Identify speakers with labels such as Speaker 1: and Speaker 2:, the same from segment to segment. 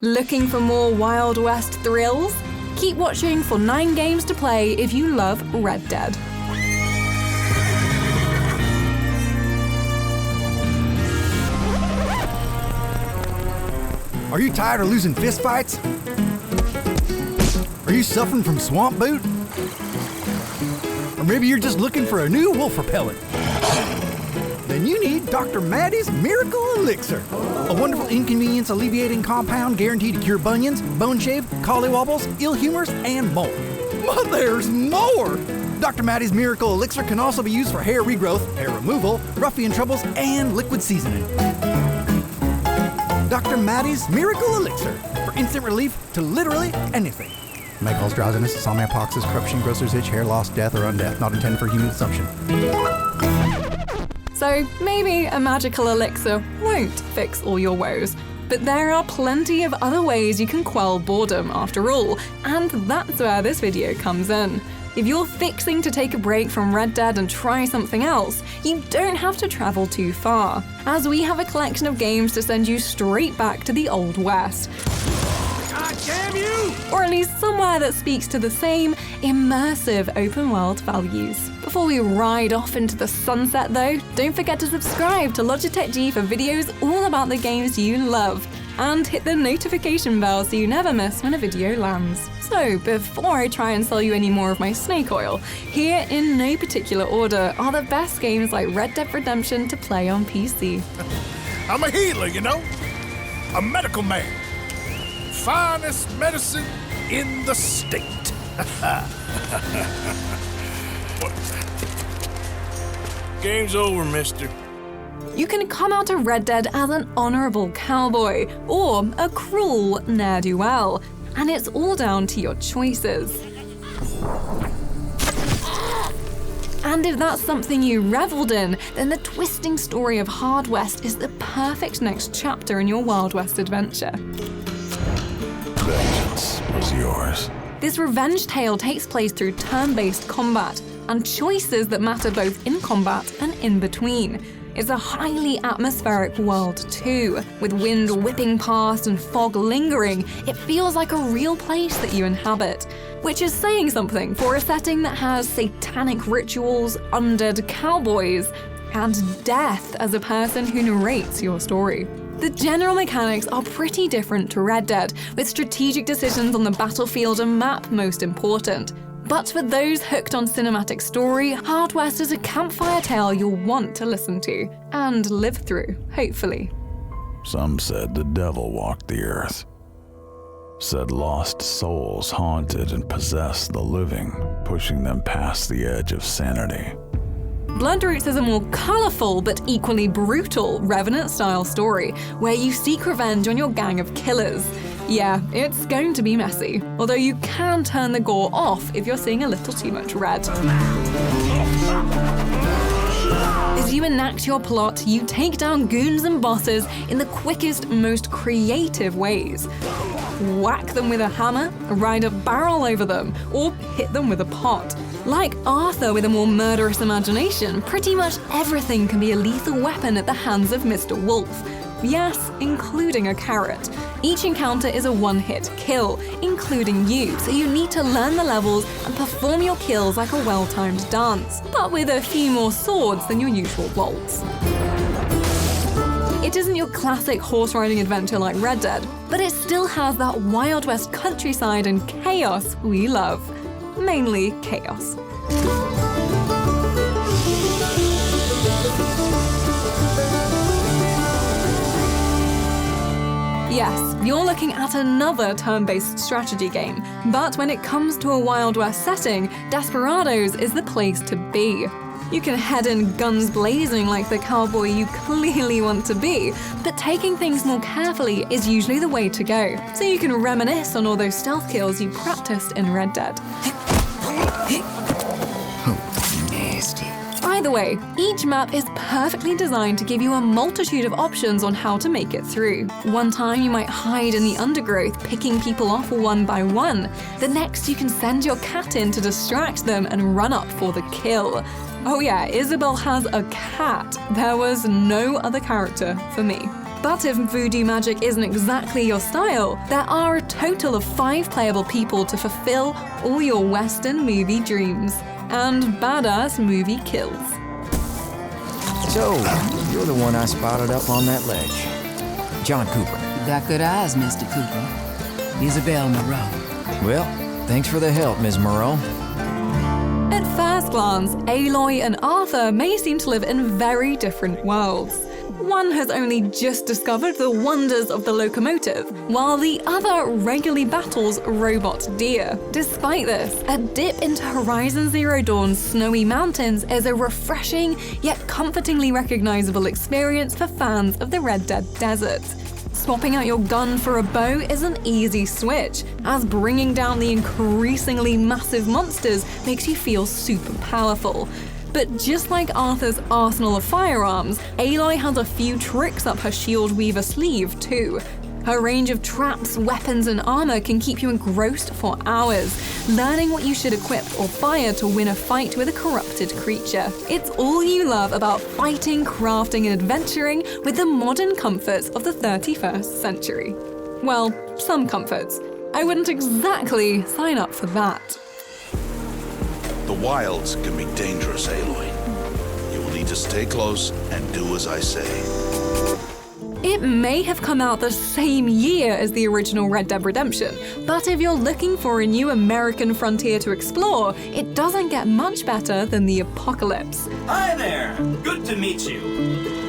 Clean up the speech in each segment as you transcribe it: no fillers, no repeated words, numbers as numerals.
Speaker 1: Looking for more Wild West thrills? Keep watching for 9 games to play if you love Red Dead.
Speaker 2: Are you tired of losing fistfights? Are you suffering from swamp boot? Or maybe you're just looking for a new wolf repellent? Then you need Dr. Maddie's Miracle Elixir, a wonderful inconvenience alleviating compound guaranteed to cure bunions, bone shave, collywobbles, ill humors, and more. But there's more! Dr. Maddie's Miracle Elixir can also be used for hair regrowth, hair removal, ruffian troubles, and liquid seasoning. Dr. Maddie's Miracle Elixir for instant relief to literally anything. May cause drowsiness, insomnia, hypoxia, corruption, grocer's itch, hair loss, death, or undeath. Not intended for human consumption.
Speaker 1: So maybe a magical elixir won't fix all your woes. But there are plenty of other ways you can quell boredom after all, and that's where this video comes in. If you're fixing to take a break from Red Dead and try something else, you don't have to travel too far, as we have a collection of games to send you straight back to the Old West.
Speaker 2: God damn you!
Speaker 1: Or at least somewhere that speaks to the same immersive open-world values. Before we ride off into the sunset though, don't forget to subscribe to Logitech G for videos all about the games you love. And hit the notification bell so you never miss when a video lands. So, before I try and sell you any more of my snake oil, here in no particular order are the best games like Red Dead Redemption to play on PC.
Speaker 3: I'm a healer, you know? A medical man. Finest medicine in the state. Game's over, mister.
Speaker 1: You can come out of Red Dead as an honorable cowboy, or a cruel ne'er-do-well, and it's all down to your choices. And if that's something you reveled in, then the twisting story of Hard West is the perfect next chapter in your Wild West adventure.
Speaker 3: Vengeance was yours.
Speaker 1: This revenge tale takes place through turn-based combat, and choices that matter both in combat and in between. It's a highly atmospheric world too. With wind whipping past and fog lingering, it feels like a real place that you inhabit. Which is saying something for a setting that has satanic rituals, undead cowboys, and death as a person who narrates your story. The general mechanics are pretty different to Red Dead, with strategic decisions on the battlefield and map most important. But for those hooked on cinematic story, Hard West is a campfire tale you'll want to listen to, and live through, hopefully.
Speaker 4: Some said the devil walked the earth. Said lost souls haunted and possessed the living, pushing them past the edge of sanity.
Speaker 1: Bloodroots is a more colourful but equally brutal Revenant-style story, where you seek revenge on your gang of killers. Yeah, it's going to be messy, although you can turn the gore off if you're seeing a little too much red. As you enact your plot, you take down goons and bosses in the quickest, most creative ways. Whack them with a hammer, ride a barrel over them, or hit them with a pot. Like Arthur with a more murderous imagination, pretty much everything can be a lethal weapon at the hands of Mr. Wolf. Yes, including a carrot. Each encounter is a one-hit kill, including you, so you need to learn the levels and perform your kills like a well-timed dance, but with a few more swords than your usual bolts. It isn't your classic horse-riding adventure like Red Dead, but it still has that Wild West countryside and chaos we love. Mainly chaos. Yes, you're looking at another turn-based strategy game, but when it comes to a Wild West setting, Desperados is the place to be. You can head in guns blazing like the cowboy you clearly want to be, but taking things more carefully is usually the way to go, so you can reminisce on all those stealth kills you practiced in Red Dead.
Speaker 2: Nasty.
Speaker 1: Either way, each map is perfectly designed to give you a multitude of options on how to make it through. One time you might hide in the undergrowth, picking people off one by one. The next you can send your cat in to distract them and run up for the kill. Oh yeah, Isabel has a cat. There was no other character for me. But if voodoo magic isn't exactly your style, there are a total of 5 playable people to fulfill all your Western movie dreams. And badass movie kills.
Speaker 5: So, you're the one I spotted up on that ledge. John Cooper.
Speaker 6: Got good eyes, Mr. Cooper. Isabel Moreau.
Speaker 5: Well, thanks for the help, Ms. Moreau.
Speaker 1: At first glance, Aloy and Arthur may seem to live in very different worlds. One has only just discovered the wonders of the locomotive, while the other regularly battles robot deer. Despite this, a dip into Horizon Zero Dawn's snowy mountains is a refreshing yet comfortingly recognizable experience for fans of the Red Dead desert. Swapping out your gun for a bow is an easy switch, as bringing down the increasingly massive monsters makes you feel super powerful. But just like Arthur's arsenal of firearms, Aloy has a few tricks up her shield weaver sleeve too. Her range of traps, weapons, and armor can keep you engrossed for hours, learning what you should equip or fire to win a fight with a corrupted creature. It's all you love about fighting, crafting, and adventuring with the modern comforts of the 31st century. Well, some comforts. I wouldn't exactly sign up for that.
Speaker 7: The wilds can be dangerous, Aloy. You will need to stay close and do as I say.
Speaker 1: It may have come out the same year as the original Red Dead Redemption, but if you're looking for a new American frontier to explore, it doesn't get much better than the apocalypse.
Speaker 8: Hi there! Good to meet you.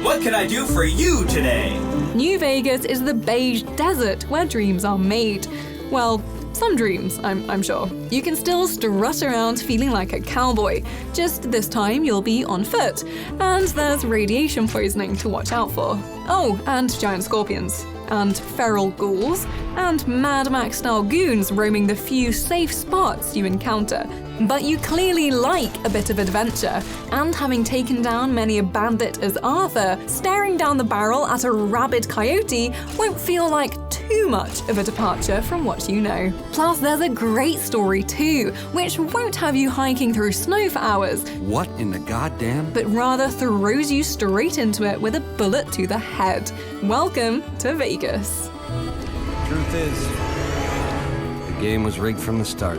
Speaker 8: What can I do for you today?
Speaker 1: New Vegas is the beige desert where dreams are made. Well, some dreams, I'm sure. You can still strut around feeling like a cowboy, just this time you'll be on foot, and there's radiation poisoning to watch out for. Oh, and giant scorpions, and feral ghouls, and Mad Max-style goons roaming the few safe spots you encounter. But you clearly like a bit of adventure, and having taken down many a bandit as Arthur, staring down the barrel at a rabid coyote won't feel like too much of a departure from what you know. Plus, there's a great story too, which won't have you hiking through snow for hours.
Speaker 9: What in the goddamn?
Speaker 1: But rather throws you straight into it with a bullet to the head. Welcome to Vegas.
Speaker 9: Truth is, the game was rigged from the start.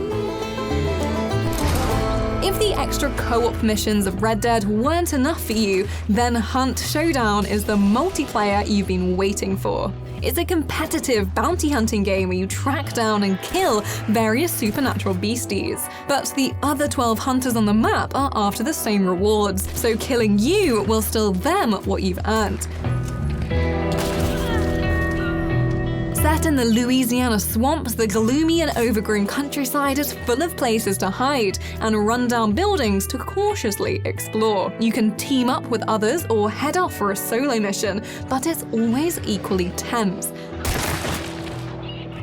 Speaker 1: If the extra co-op missions of Red Dead weren't enough for you, then Hunt Showdown is the multiplayer you've been waiting for. It's a competitive bounty hunting game where you track down and kill various supernatural beasties. But the other 12 hunters on the map are after the same rewards, so killing you will steal them what you've earned. Set in the Louisiana swamps, the gloomy and overgrown countryside is full of places to hide and rundown buildings to cautiously explore. You can team up with others or head off for a solo mission, but it's always equally tense.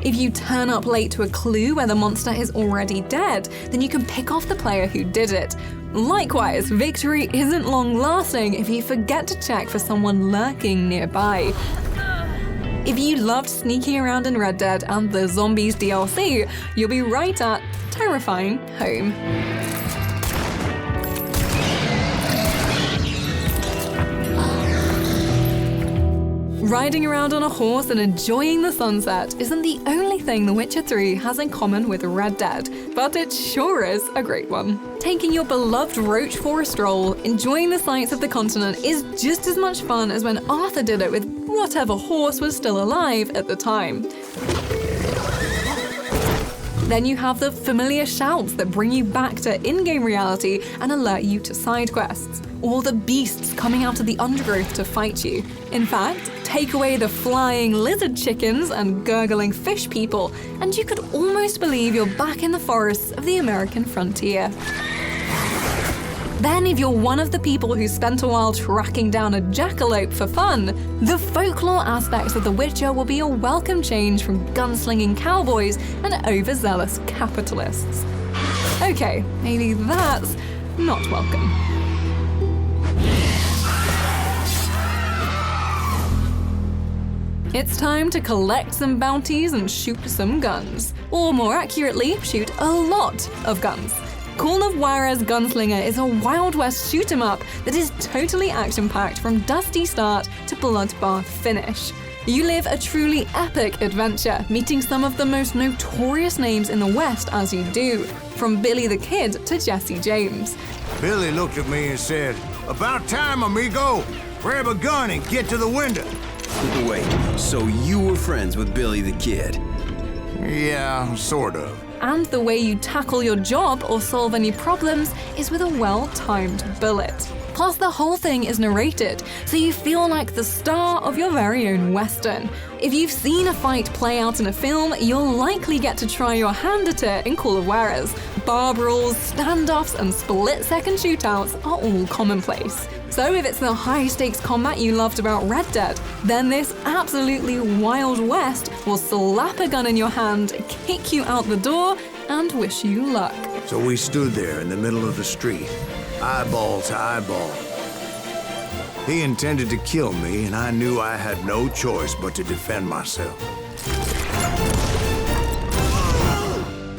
Speaker 1: If you turn up late to a clue where the monster is already dead, then you can pick off the player who did it. Likewise, victory isn't long-lasting if you forget to check for someone lurking nearby. If you loved sneaking around in Red Dead and the Zombies DLC, you'll be right at terrifying home. Riding around on a horse and enjoying the sunset isn't the only thing The Witcher 3 has in common with Red Dead, but it sure is a great one. Taking your beloved roach for a stroll, enjoying the sights of the continent is just as much fun as when Arthur did it with whatever horse was still alive at the time. Then you have the familiar shouts that bring you back to in-game reality and alert you to side quests, or the beasts coming out of the undergrowth to fight you. In fact, take away the flying lizard chickens and gurgling fish people, and you could almost believe you're back in the forests of the American frontier. Then if you're one of the people who spent a while tracking down a jackalope for fun, the folklore aspects of The Witcher will be a welcome change from gunslinging cowboys and overzealous capitalists. Okay, maybe that's not welcome. It's time to collect some bounties and shoot some guns. Or more accurately, shoot a lot of guns. Call of Juarez Gunslinger is a Wild West shoot-'em-up that is totally action-packed from dusty start to bloodbath finish. You live a truly epic adventure, meeting some of the most notorious names in the West as you do, from Billy the Kid to Jesse James.
Speaker 10: Billy looked at me and said, "About time, amigo. Grab a gun and get to the window."
Speaker 11: Wait, so you were friends with Billy the Kid?
Speaker 10: Yeah, sort of.
Speaker 1: And the way you tackle your job or solve any problems is with a well-timed bullet. Plus, the whole thing is narrated, so you feel like the star of your very own Western. If you've seen a fight play out in a film, you'll likely get to try your hand at it in Call of Juarez. Bar brawls, standoffs, and split-second shootouts are all commonplace. So if it's the high-stakes combat you loved about Red Dead, then this absolutely Wild West will slap a gun in your hand, kick you out the door, and wish you luck.
Speaker 10: So we stood there in the middle of the street, eyeball to eyeball. He intended to kill me, and I knew I had no choice but to defend myself.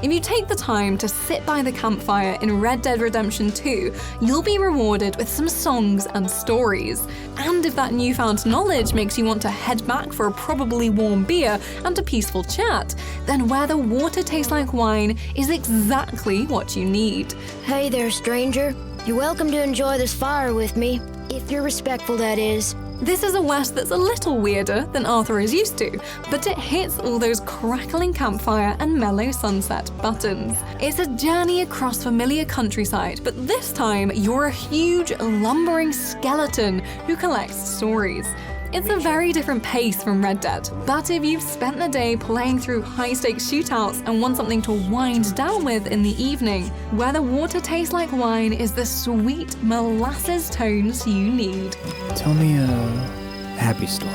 Speaker 1: If you take the time to sit by the campfire in Red Dead Redemption 2, you'll be rewarded with some songs and stories. And if that newfound knowledge makes you want to head back for a probably warm beer and a peaceful chat, then Where the Water Tastes Like Wine is exactly what you need.
Speaker 12: Hey there, stranger. You're welcome to enjoy this fire with me, if you're respectful, that is.
Speaker 1: This is a West that's a little weirder than Arthur is used to, but it hits all those crackling campfire and mellow sunset buttons. It's a journey across familiar countryside, but this time you're a huge, lumbering skeleton who collects stories. It's a very different pace from Red Dead, but if you've spent the day playing through high-stakes shootouts and want something to wind down with in the evening, Where the Water Tastes Like Wine is the sweet molasses tones you need.
Speaker 13: Tell me a happy story.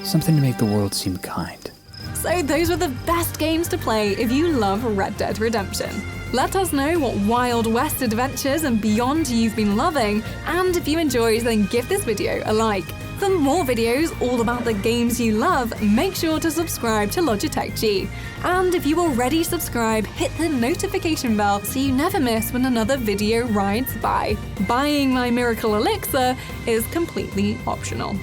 Speaker 13: Something to make the world seem kind.
Speaker 1: So those were the best games to play if you love Red Dead Redemption. Let us know what Wild West adventures and beyond you've been loving, and if you enjoyed, then give this video a like. For more videos all about the games you love, make sure to subscribe to Logitech G. And if you already subscribe, hit the notification bell so you never miss when another video rides by. Buying my miracle elixir is completely optional.